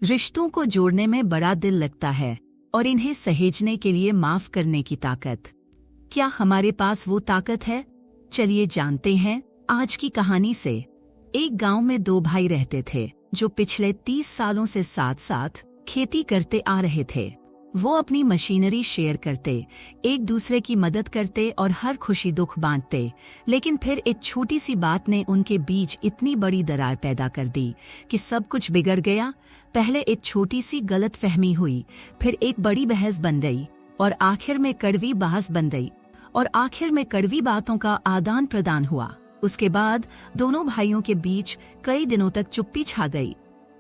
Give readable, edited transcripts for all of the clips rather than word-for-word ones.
रिश्तों को जोड़ने में बड़ा दिल लगता है और इन्हें सहेजने के लिए माफ करने की ताकत। क्या हमारे पास वो ताकत है? चलिए जानते हैं आज की कहानी से। एक गांव में दो भाई रहते थे जो पिछले 30 सालों से साथ साथ खेती करते आ रहे थे। वो अपनी मशीनरी शेयर करते, एक दूसरे की मदद करते और हर खुशी दुख बांटते। लेकिन फिर एक छोटी सी बात ने उनके बीच इतनी बड़ी दरार पैदा कर दी कि सब कुछ बिगड़ गया। पहले एक छोटी सी गलतफहमी हुई, फिर एक बड़ी बहस बन गई और आखिर में कड़वी बातों का आदान प्रदान हुआ। उसके बाद दोनों भाइयों के बीच कई दिनों तक चुप्पी छा गई।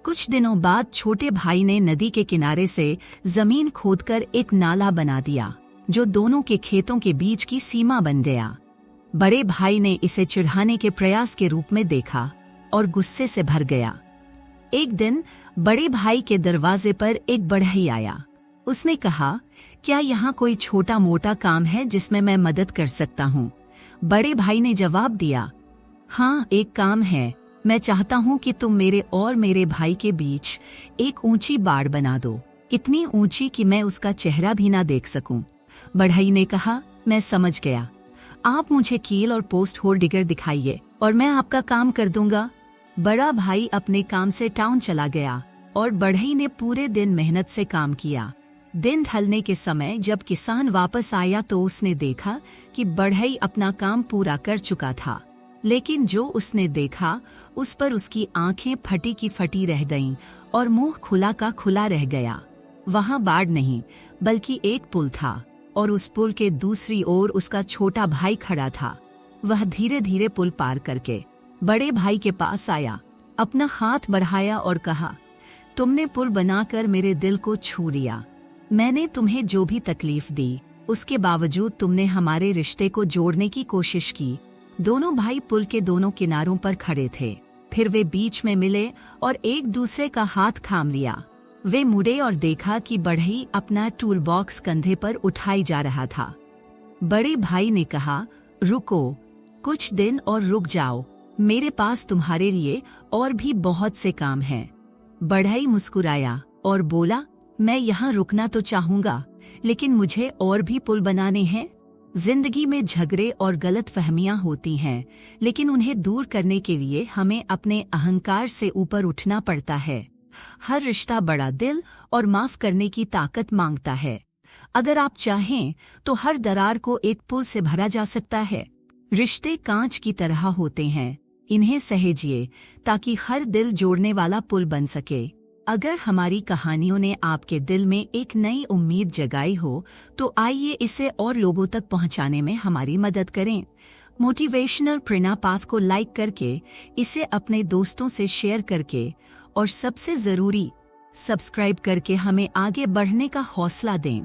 कुछ दिनों बाद छोटे भाई ने नदी के किनारे से जमीन खोदकर एक नाला बना दिया जो दोनों के खेतों के बीच की सीमा बन गया। बड़े भाई ने इसे चिढ़ाने के प्रयास के रूप में देखा और गुस्से से भर गया। एक दिन बड़े भाई के दरवाजे पर एक बढ़ई आया। उसने कहा, क्या यहाँ कोई छोटा मोटा काम है जिसमें मैं मदद कर सकता हूँ? बड़े भाई ने जवाब दिया, हाँ, एक काम है। मैं चाहता हूँ कि तुम मेरे और मेरे भाई के बीच एक ऊंची बाड़ बना दो, इतनी ऊंची कि मैं उसका चेहरा भी ना देख सकूं। बढ़ई ने कहा, मैं समझ गया। आप मुझे कील और पोस्ट होल डिगर दिखाइए और मैं आपका काम कर दूंगा। बड़ा भाई अपने काम से टाउन चला गया और बढ़ई ने पूरे दिन मेहनत से काम किया। दिन ढलने के समय जब किसान वापस आया तो उसने देखा कि बढ़ई अपना काम पूरा कर चुका था। लेकिन जो उसने देखा उस पर उसकी आंखें फटी की फटी रह गईं और मुंह खुला का खुला रह गया। वहां बाढ़ नहीं बल्कि एक पुल था और उस पुल के दूसरी ओर उसका छोटा भाई खड़ा था। वह धीरे धीरे पुल पार करके बड़े भाई के पास आया, अपना हाथ बढ़ाया और कहा, तुमने पुल बनाकर मेरे दिल को छू लिया। मैंने तुम्हें जो भी तकलीफ दी उसके बावजूद तुमने हमारे रिश्ते को जोड़ने की कोशिश की। दोनों भाई पुल के दोनों किनारों पर खड़े थे। फिर वे बीच में मिले और एक दूसरे का हाथ थाम लिया। वे मुड़े और देखा कि बढ़ई अपना टूल बॉक्स कंधे पर उठाई जा रहा था। बड़े भाई ने कहा, रुको, कुछ दिन और रुक जाओ, मेरे पास तुम्हारे लिए और भी बहुत से काम हैं। बढ़ई मुस्कुराया और बोला, मैं यहाँ रुकना तो चाहूंगा, लेकिन मुझे और भी पुल बनाने हैं। जिंदगी में झगड़े और गलतफहमियां होती हैं, लेकिन उन्हें दूर करने के लिए हमें अपने अहंकार से ऊपर उठना पड़ता है। हर रिश्ता बड़ा दिल और माफ करने की ताकत मांगता है। अगर आप चाहें तो हर दरार को एक पुल से भरा जा सकता है। रिश्ते कांच की तरह होते हैं, इन्हें सहेजिए ताकि हर दिल जोड़ने वाला पुल बन सके। अगर हमारी कहानियों ने आपके दिल में एक नई उम्मीद जगाई हो तो आइए इसे और लोगों तक पहुंचाने में हमारी मदद करें। मोटिवेशनल प्रेरणा पाथ को लाइक करके, इसे अपने दोस्तों से शेयर करके और सबसे जरूरी सब्सक्राइब करके हमें आगे बढ़ने का हौसला दें।